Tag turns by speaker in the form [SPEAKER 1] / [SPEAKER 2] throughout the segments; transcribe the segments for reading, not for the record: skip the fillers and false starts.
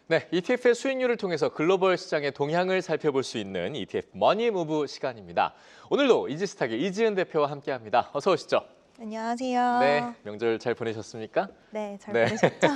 [SPEAKER 1] 네, ETF의 수익률을 통해서 글로벌 시장의 동향을 살펴볼 수 있는 ETF 머니무브 시간입니다. 오늘도 이지스탁의 이지은 대표와 함께합니다. 어서 오시죠. 네,
[SPEAKER 2] 안녕하세요.
[SPEAKER 1] 명절 잘 보내셨습니까?
[SPEAKER 2] 네, 잘
[SPEAKER 1] 네,
[SPEAKER 2] 보내셨죠?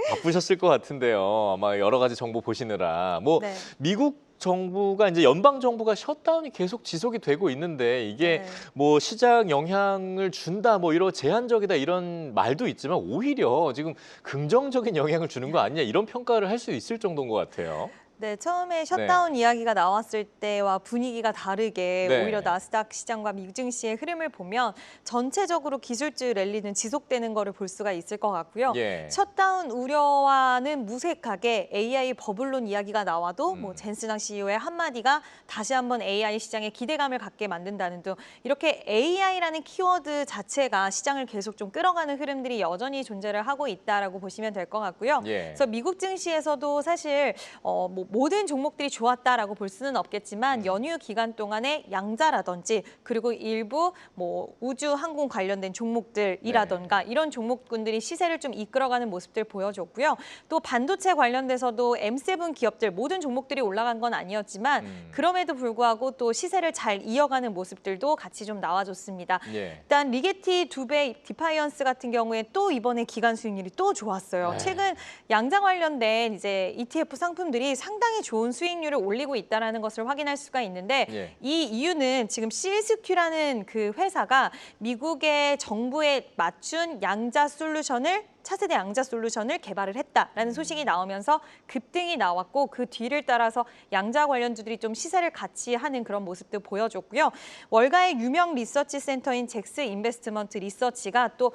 [SPEAKER 1] 바쁘셨을 것 같은데요. 아마 여러 가지 정보 보시느라.
[SPEAKER 2] 네.
[SPEAKER 1] 미국 정부가 이제 연방 정부가 셧다운이 계속 지속이 되고 있는데 이게
[SPEAKER 2] 네.
[SPEAKER 1] 시장 영향을 준다, 이런 제한적이다 이런 말도 있지만 오히려 지금 긍정적인 영향을 주는 거 아니냐 이런 평가를 할 수 있을 정도인 것 같아요.
[SPEAKER 2] 네, 처음에
[SPEAKER 1] 네.
[SPEAKER 2] 셧다운 이야기가 나왔을 때와 분위기가 다르게
[SPEAKER 1] 네.
[SPEAKER 2] 오히려 나스닥 시장과 미국 증시의 흐름을 보면 전체적으로 기술주 랠리는 지속되는 거를 볼 수가 있을 것 같고요.
[SPEAKER 1] 예.
[SPEAKER 2] 셧다운 우려와는 무색하게 AI 버블론 이야기가 나와도 젠스당 CEO의 한마디가 다시 한번 AI 시장에 기대감을 갖게 만든다는 등 이렇게 AI라는 키워드 자체가 시장을 계속 좀 끌어가는 흐름들이 여전히 존재를 하고 있다라고 보시면 될 것 같고요.
[SPEAKER 1] 예.
[SPEAKER 2] 그래서 미국 증시에서도 사실 모든 종목들이 좋았다라고 볼 수는 없겠지만 연휴 기간 동안에 양자라든지 그리고 일부 우주 항공 관련된 종목들이라던가 이런 종목군들이 시세를 좀 이끌어가는 모습들 보여줬고요. 또 반도체 관련돼서도 M7 기업들 모든 종목들이 올라간 건 아니었지만 그럼에도 불구하고 또 시세를 잘 이어가는 모습들도 같이 좀 나와줬습니다.
[SPEAKER 1] 예.
[SPEAKER 2] 일단 리게티 2배 디파이언스 같은 경우에 또 이번에 기간 수익률이 또 좋았어요.
[SPEAKER 1] 네.
[SPEAKER 2] 최근 양자 관련된 이제 ETF 상품들이 상당히 좋은 수익률을 올리고 있다는 것을 확인할 수가 있는데
[SPEAKER 1] 예.
[SPEAKER 2] 이 이유는 지금 CSQ라는 그 회사가 미국의 정부에 맞춘 양자 솔루션을 차세대 양자 솔루션을 개발을 했다라는 소식이 나오면서 급등이 나왔고 그 뒤를 따라서 양자 관련주들이 좀 시세를 같이 하는 그런 모습도 보여줬고요. 월가의 유명 리서치 센터인 잭스 인베스트먼트 리서치가 또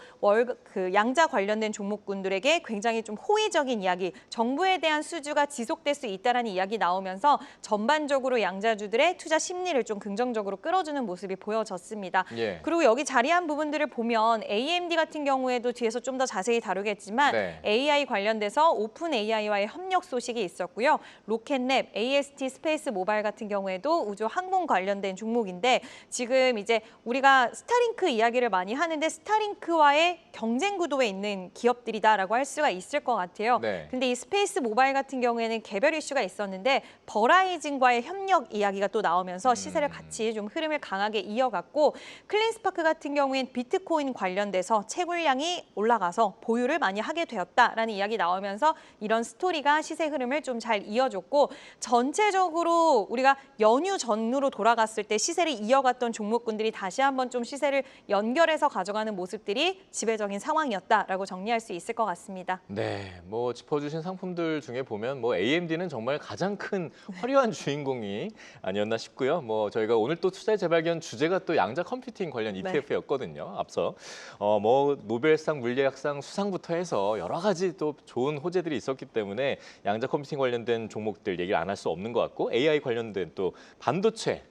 [SPEAKER 2] 양자 관련된 종목군들에게 굉장히 좀 호의적인 이야기, 정부에 대한 수주가 지속될 수 있다라는 이야기 나오면서 전반적으로 양자주들의 투자 심리를 좀 긍정적으로 끌어주는 모습이 보여졌습니다.
[SPEAKER 1] 예.
[SPEAKER 2] 그리고 여기 자리한 부분들을 보면 AMD 같은 경우에도 뒤에서 좀 더 자세히 다루겠지만
[SPEAKER 1] 네.
[SPEAKER 2] AI 관련돼서 오픈 AI와의 협력 소식이 있었고요. 로켓랩, AST 스페이스 모바일 같은 경우에도 우주 항공 관련된 종목인데 지금 이제 우리가 스타링크 이야기를 많이 하는데 스타링크와의 경쟁 구도에 있는 기업들이다라고 할 수가 있을 것 같아요.
[SPEAKER 1] 네.
[SPEAKER 2] 근데 이 스페이스 모바일 같은 경우에는 개별 이슈가 있었는데 버라이즌과의 협력 이야기가 또 나오면서 시세를 같이 좀 흐름을 강하게 이어갔고 클린스파크 같은 경우엔 비트코인 관련돼서 채굴량이 올라가서 보유를 많이 하게 되었다라는 이야기 나오면서 이런 스토리가 시세 흐름을 좀 잘 이어줬고 전체적으로 우리가 연휴 전으로 돌아갔을 때 시세를 이어갔던 종목군들이 다시 한번 좀 시세를 연결해서 가져가는 모습들이 지배적인 상황이었다라고 정리할 수 있을 것 같습니다.
[SPEAKER 1] 네, 짚어주신 상품들 중에 보면 AMD는 정말 가장 큰 화려한 주인공이 아니었나 싶고요. 저희가 오늘 또 투자의 재발견 주제가 또 양자 컴퓨팅 관련 ETF였거든요. 앞서 노벨상, 물리학상 수상부터 해서 여러 가지 또 좋은 호재들이 있었기 때문에 양자 컴퓨팅 관련된 종목들 얘기를 안 할 수 없는 것 같고 AI 관련된 또 반도체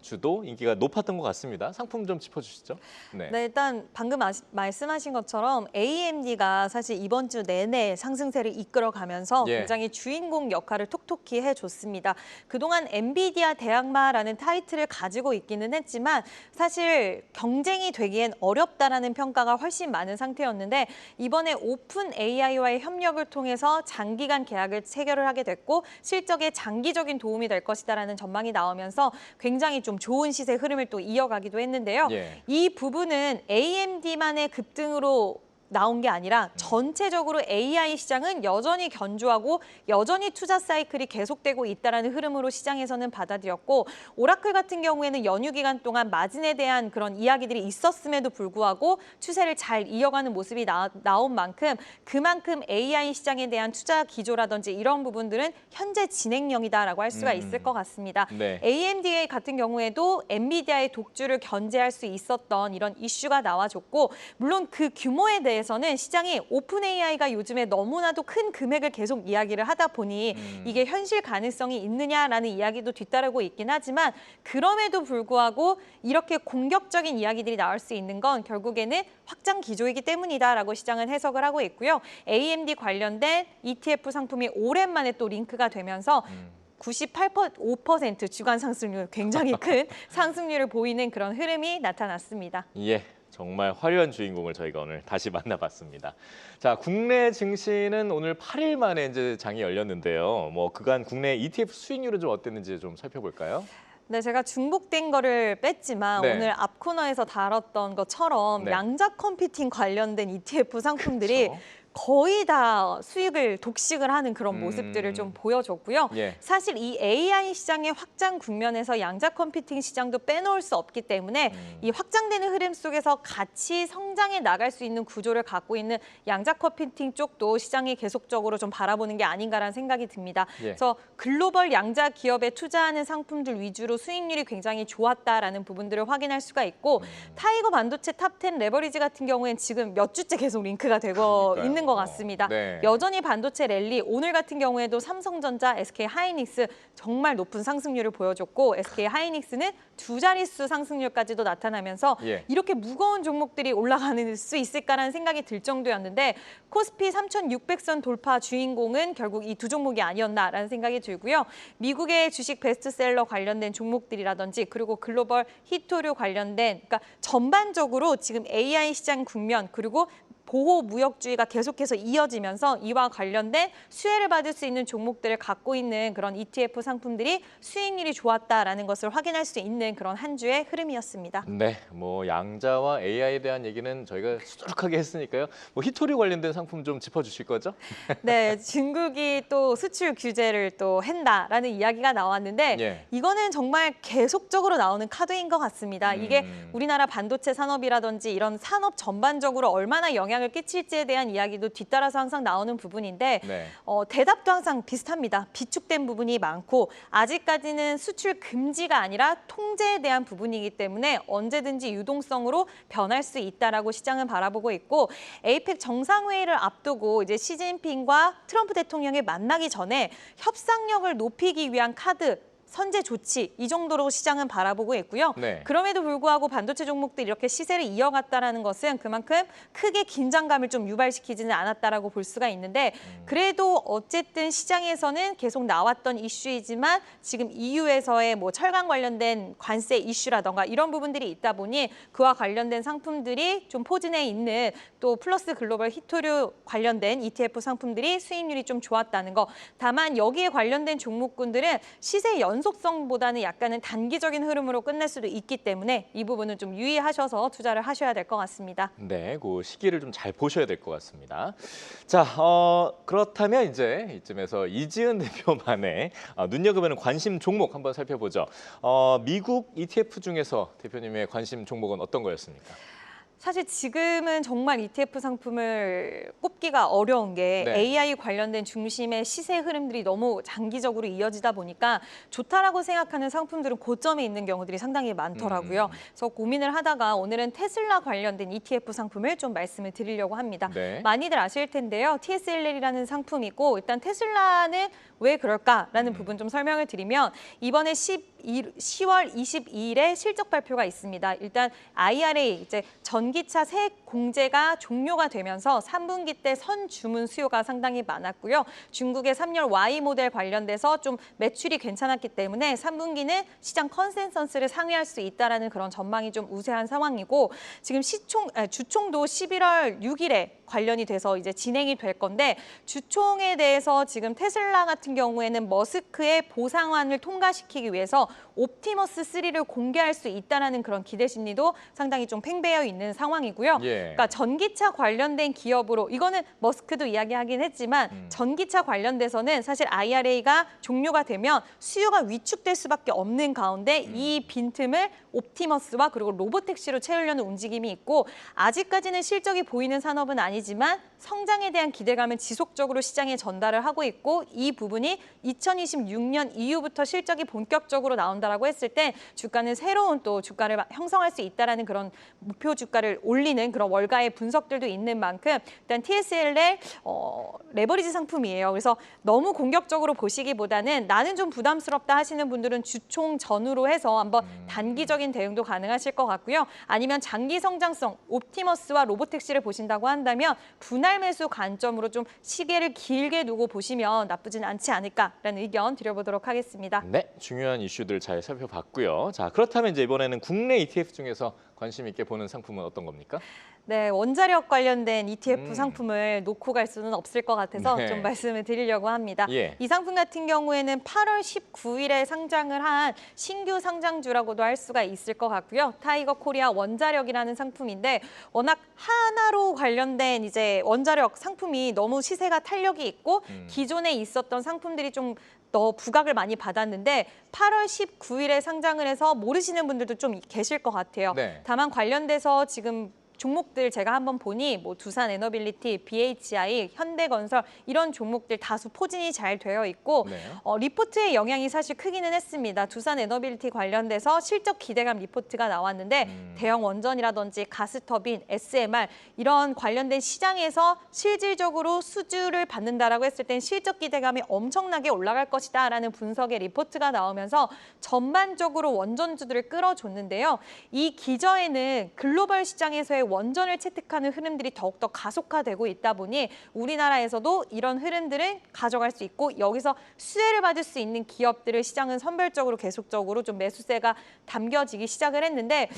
[SPEAKER 1] 주도 인기가 높았던 것 같습니다. 상품 좀 짚어주시죠.
[SPEAKER 2] 네, 일단 방금 말씀하신 것처럼 AMD가 사실 이번 주 내내 상승세를 이끌어가면서
[SPEAKER 1] 예.
[SPEAKER 2] 굉장히 주인공 역할을 톡톡히 해줬습니다. 그동안 엔비디아 대항마라는 타이틀을 가지고 있기는 했지만 사실 경쟁이 되기엔 어렵다라는 평가가 훨씬 많은 상태였는데 이번에 오픈 AI와의 협력을 통해서 장기간 계약을 체결을 하게 됐고 실적에 장기적인 도움이 될 것이다라는 전망이 나오면서 굉장히 좀 좋은 시세 흐름을 또 이어가기도 했는데요.
[SPEAKER 1] 예.
[SPEAKER 2] 이 부분은 AMD만의 급등으로 나온 게 아니라 전체적으로 AI 시장은 여전히 견조하고 여전히 투자 사이클이 계속되고 있다는 흐름으로 시장에서는 받아들였고 오라클 같은 경우에는 연휴 기간 동안 마진에 대한 그런 이야기들이 있었음에도 불구하고 추세를 잘 이어가는 모습이 나온 만큼 그만큼 AI 시장에 대한 투자 기조라든지 이런 부분들은 현재 진행형이다라고 할 수가 있을 것 같습니다.
[SPEAKER 1] 네.
[SPEAKER 2] AMD 같은 경우에도 엔비디아의 독주를 견제할 수 있었던 이런 이슈가 나와줬고 물론 그 규모에 대해서는 시장이 오픈 AI가 요즘에 너무나도 큰 금액을 계속 이야기를 하다 보니 이게 현실 가능성이 있느냐라는 이야기도 뒤따르고 있긴 하지만 그럼에도 불구하고 이렇게 공격적인 이야기들이 나올 수 있는 건 결국에는 확장 기조이기 때문이다라고 시장은 해석을 하고 있고요. AMD 관련된 ETF 상품이 오랜만에 또 링크가 되면서 98.5% 주간 상승률 굉장히 큰 상승률을 보이는 그런 흐름이 나타났습니다.
[SPEAKER 1] 예. 정말 화려한 주인공을 저희가 오늘 다시 만나봤습니다. 자, 국내 증시는 오늘 8일 만에 이제 장이 열렸는데요. 뭐 그간 국내 ETF 수익률은 좀 어땠는지 좀 살펴볼까요?
[SPEAKER 2] 네, 제가 중복된 거를 뺐지만
[SPEAKER 1] 네.
[SPEAKER 2] 오늘 앞 코너에서 다뤘던 것처럼
[SPEAKER 1] 네.
[SPEAKER 2] 양자 컴퓨팅 관련된 ETF 상품들이
[SPEAKER 1] 그렇죠.
[SPEAKER 2] 거의 다 수익을 독식을 하는 그런 모습들을 좀 보여줬고요.
[SPEAKER 1] 예.
[SPEAKER 2] 사실 이 AI 시장의 확장 국면에서 양자 컴퓨팅 시장도 빼놓을 수 없기 때문에 이 확장되는 흐름 속에서 같이 성장해 나갈 수 있는 구조를 갖고 있는 양자 컴퓨팅 쪽도 시장이 계속적으로 좀 바라보는 게 아닌가라는 생각이 듭니다.
[SPEAKER 1] 예.
[SPEAKER 2] 그래서 글로벌 양자 기업에 투자하는 상품들 위주로 수익률이 굉장히 좋았다라는 부분들을 확인할 수가 있고 타이거 반도체 탑10 레버리지 같은 경우엔 지금 몇 주째 계속 링크가 되고
[SPEAKER 1] 그러니까요.
[SPEAKER 2] 있는 것 같습니다.
[SPEAKER 1] 네.
[SPEAKER 2] 여전히 반도체 랠리, 오늘 같은 경우에도 삼성전자, SK 하이닉스 정말 높은 상승률을 보여줬고 SK 하이닉스는 두 자릿수 상승률까지도 나타나면서
[SPEAKER 1] 예.
[SPEAKER 2] 이렇게 무거운 종목들이 올라가는 수 있을까라는 생각이 들 정도였는데 코스피 3,600선 돌파 주인공은 결국 이 두 종목이 아니었나라는 생각이 들고요. 미국의 주식 베스트셀러 관련된 종목들이라든지 그리고 글로벌 히토류 관련된 그러니까 전반적으로 지금 AI 시장 국면 그리고 보호 무역주의가 계속해서 이어지면서 이와 관련된 수혜를 받을 수 있는 종목들을 갖고 있는 그런 ETF 상품들이 수익률이 좋았다라는 것을 확인할 수 있는 그런 한 주의 흐름이었습니다.
[SPEAKER 1] 네, 뭐 양자와 AI에 대한 얘기는 저희가 수두룩하게 했으니까요. 뭐 히토리 관련된 상품 좀 짚어주실 거죠?
[SPEAKER 2] 네, 중국이 또 수출 규제를 또 한다라는 이야기가 나왔는데
[SPEAKER 1] 예.
[SPEAKER 2] 이거는 정말 계속적으로 나오는 카드인 것 같습니다. 이게 우리나라 반도체 산업이라든지 이런 산업 전반적으로 얼마나 영향을 끼칠지에 대한 이야기도 뒤따라서 항상 나오는 부분인데
[SPEAKER 1] 네.
[SPEAKER 2] 대답도 항상 비슷합니다. 비축된 부분이 많고 아직까지는 수출 금지가 아니라 통제에 대한 부분이기 때문에 언제든지 유동성으로 변할 수 있다라고 시장은 바라보고 있고 에이펙 정상회의를 앞두고 이제 시진핑과 트럼프 대통령이 만나기 전에 협상력을 높이기 위한 카드 선제 조치 이 정도로 시장은 바라보고 있고요.
[SPEAKER 1] 네.
[SPEAKER 2] 그럼에도 불구하고 반도체 종목들이 이렇게 시세를 이어갔다라는 것은 그만큼 크게 긴장감을 좀 유발시키지는 않았다라고 볼 수가 있는데 그래도 어쨌든 시장에서는 계속 나왔던 이슈이지만 지금 EU에서의 뭐 철강 관련된 관세 이슈라던가 이런 부분들이 있다 보니 그와 관련된 상품들이 좀 포진해 있는 또 플러스 글로벌 히토류 관련된 ETF 상품들이 수익률이 좀 좋았다는 거. 다만 여기에 관련된 종목군들은 시세 연속성보다는 약간은 단기적인 흐름으로 끝낼 수도 있기 때문에 이 부분은 좀 유의하셔서 투자를 하셔야 될 것 같습니다.
[SPEAKER 1] 네, 그 시기를 좀 잘 보셔야 될 것 같습니다. 자, 그렇다면 이제 이쯤에서 이지은 대표만의 눈여겨보는 관심 종목 한번 살펴보죠. 미국 ETF 중에서 대표님의 관심 종목은 어떤 거였습니까?
[SPEAKER 2] 사실 지금은 정말 ETF 상품을 꼽기가 어려운 게
[SPEAKER 1] 네.
[SPEAKER 2] AI 관련된 중심의 시세 흐름들이 너무 장기적으로 이어지다 보니까 좋다라고 생각하는 상품들은 고점에 있는 경우들이 상당히 많더라고요. 그래서 고민을 하다가 오늘은 테슬라 관련된 ETF 상품을 좀 말씀을 드리려고 합니다.
[SPEAKER 1] 네.
[SPEAKER 2] 많이들 아실 텐데요. TSLL이라는 상품이고 일단 테슬라는 왜 그럴까라는 부분 좀 설명을 드리면 이번에 10월 22일에 실적 발표가 있습니다. 일단 IRA 이제 전기차 세액 공제가 종료가 되면서 3분기 때 선 주문 수요가 상당히 많았고요. 중국의 3열 Y 모델 관련돼서 좀 매출이 괜찮았기 때문에 3분기는 시장 컨센서스를 상회할 수 있다라는 그런 전망이 좀 우세한 상황이고 지금 주총도 11월 6일에 관련이 돼서 이제 진행이 될 건데 주총에 대해서 지금 테슬라 같은 경우에는 머스크의 보상안을 통과시키기 위해서 옵티머스 3를 공개할 수 있다라는 그런 기대 심리도 상당히 좀 팽배해 있는 상황이고요.
[SPEAKER 1] 예.
[SPEAKER 2] 그러니까 전기차 관련된 기업으로 이거는 머스크도 이야기하긴 했지만 전기차 관련돼서는 사실 IRA가 종료가 되면 수요가 위축될 수밖에 없는 가운데 이 빈틈을 옵티머스와 그리고 로보택시로 채우려는 움직임이 있고 아직까지는 실적이 보이는 산업은 아니지만 성장에 대한 기대감은 지속적으로 시장에 전달을 하고 있고 이 부분이 2026년 이후부터 실적이 본격적으로 나온다라고 했을 때 주가는 새로운 또 주가를 형성할 수 있다라는 그런 목표 주가를 올리는 그런 월가의 분석들도 있는 만큼 일단 TSLL 레버리지 상품이에요. 그래서 너무 공격적으로 보시기보다는 나는 좀 부담스럽다 하시는 분들은 주총 전후로 해서 한번 단기적인 대응도 가능하실 것 같고요. 아니면 장기 성장성 옵티머스와 로보택시를 보신다고 한다면 분할 매수 관점으로 좀 시계를 길게 두고 보시면 나쁘진 않지 않을까라는 의견 드려보도록 하겠습니다.
[SPEAKER 1] 네, 중요한 이슈들 잘 살펴봤고요. 자, 그렇다면 이제 이번에는 국내 ETF 중에서 관심 있게 보는 상품은 어떤 겁니까?
[SPEAKER 2] 네, 원자력 관련된 ETF
[SPEAKER 1] 음.
[SPEAKER 2] 상품을 놓고 갈 수는 없을 것 같아서
[SPEAKER 1] 네.
[SPEAKER 2] 좀 말씀을 드리려고 합니다.
[SPEAKER 1] 예.
[SPEAKER 2] 이 상품 같은 경우에는 8월 19일에 상장을 한 신규 상장주라고도 할 수가 있을 것 같고요. 타이거 코리아 원자력이라는 상품인데 워낙 하나로 관련된 이제 원자력 상품이 너무 시세가 탄력이 있고 기존에 있었던 상품들이 좀 더 부각을 많이 받았는데 8월 19일에 상장을 해서 모르시는 분들도 좀 계실 것 같아요.
[SPEAKER 1] 네.
[SPEAKER 2] 다만 관련돼서 지금 종목들 제가 한번 보니 뭐 두산 에너빌리티, BHI, 현대건설 이런 종목들 다수 포진이 잘 되어 있고
[SPEAKER 1] 네.
[SPEAKER 2] 리포트의 영향이 사실 크기는 했습니다. 두산 에너빌리티 관련돼서 실적 기대감 리포트가 나왔는데 대형 원전이라든지 가스터빈, SMR 이런 관련된 시장에서 실질적으로 수주를 받는다라고 했을 땐 실적 기대감이 엄청나게 올라갈 것이다라는 분석의 리포트가 나오면서 전반적으로 원전주들을 끌어줬는데요. 이 기저에는 글로벌 시장에서의 원전을 채택하는 흐름들이 더욱더 가속화되고 있다 보니 우리나라에서도 이런 흐름들을 가져갈 수 있고 여기서 수혜를 받을 수 있는 기업들을 시장은 선별적으로 계속적으로 좀 매수세가 담겨지기 시작을 했는데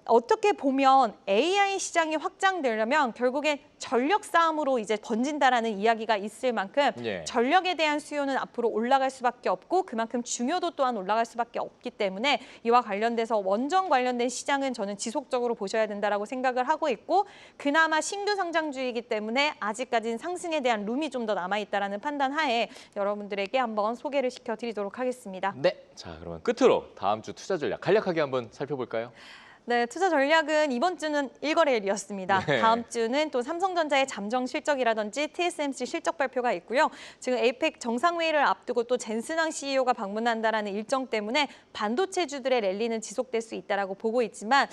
[SPEAKER 2] 어떻게 보면 AI 시장이 확장되려면 결국엔 전력 싸움으로 이제 번진다라는 이야기가 있을 만큼
[SPEAKER 1] 예.
[SPEAKER 2] 전력에 대한 수요는 앞으로 올라갈 수밖에 없고 그만큼 중요도 또한 올라갈 수밖에 없기 때문에 이와 관련돼서 원전 관련된 시장은 저는 지속적으로 보셔야 된다라고 생각을 하고 있고 그나마 신규 상장주이기 때문에 아직까지는 상승에 대한 룸이 좀 더 남아있다라는 판단 하에 여러분들에게 한번 소개를 시켜드리도록 하겠습니다.
[SPEAKER 1] 네. 자, 그러면 끝으로 다음 주 투자 전략 간략하게 한번 살펴볼까요?
[SPEAKER 2] 네, 투자 전략은 이번 주는 일거래일이었습니다.
[SPEAKER 1] 네.
[SPEAKER 2] 다음 주는 또 삼성전자의 잠정 실적이라든지 TSMC 실적 발표가 있고요. 지금 에이펙 정상회의를 앞두고 또 젠슨왕 CEO가 방문한다라는 일정 때문에 반도체주들의 랠리는 지속될 수 있다라고 보고 있지만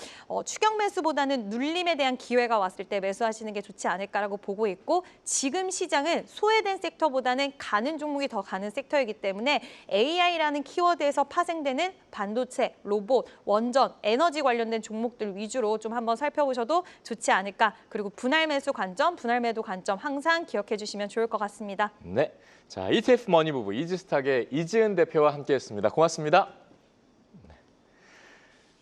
[SPEAKER 2] 추격 매수보다는 눌림에 대한 기회가 왔을 때 매수하시는 게 좋지 않을까라고 보고 있고 지금 시장은 소외된 섹터보다는 가는 종목이 더 가는 섹터이기 때문에 AI라는 키워드에서 파생되는 반도체, 로봇, 원전, 에너지 관련된 종목들 위주로 좀 한번 살펴보셔도 좋지 않을까. 그리고 분할 매수 관점, 분할 매도 관점 항상 기억해 주시면 좋을 것 같습니다.
[SPEAKER 1] 네. 자, ETF 머니부부 이지스탁의 이지은 대표와 함께했습니다. 고맙습니다.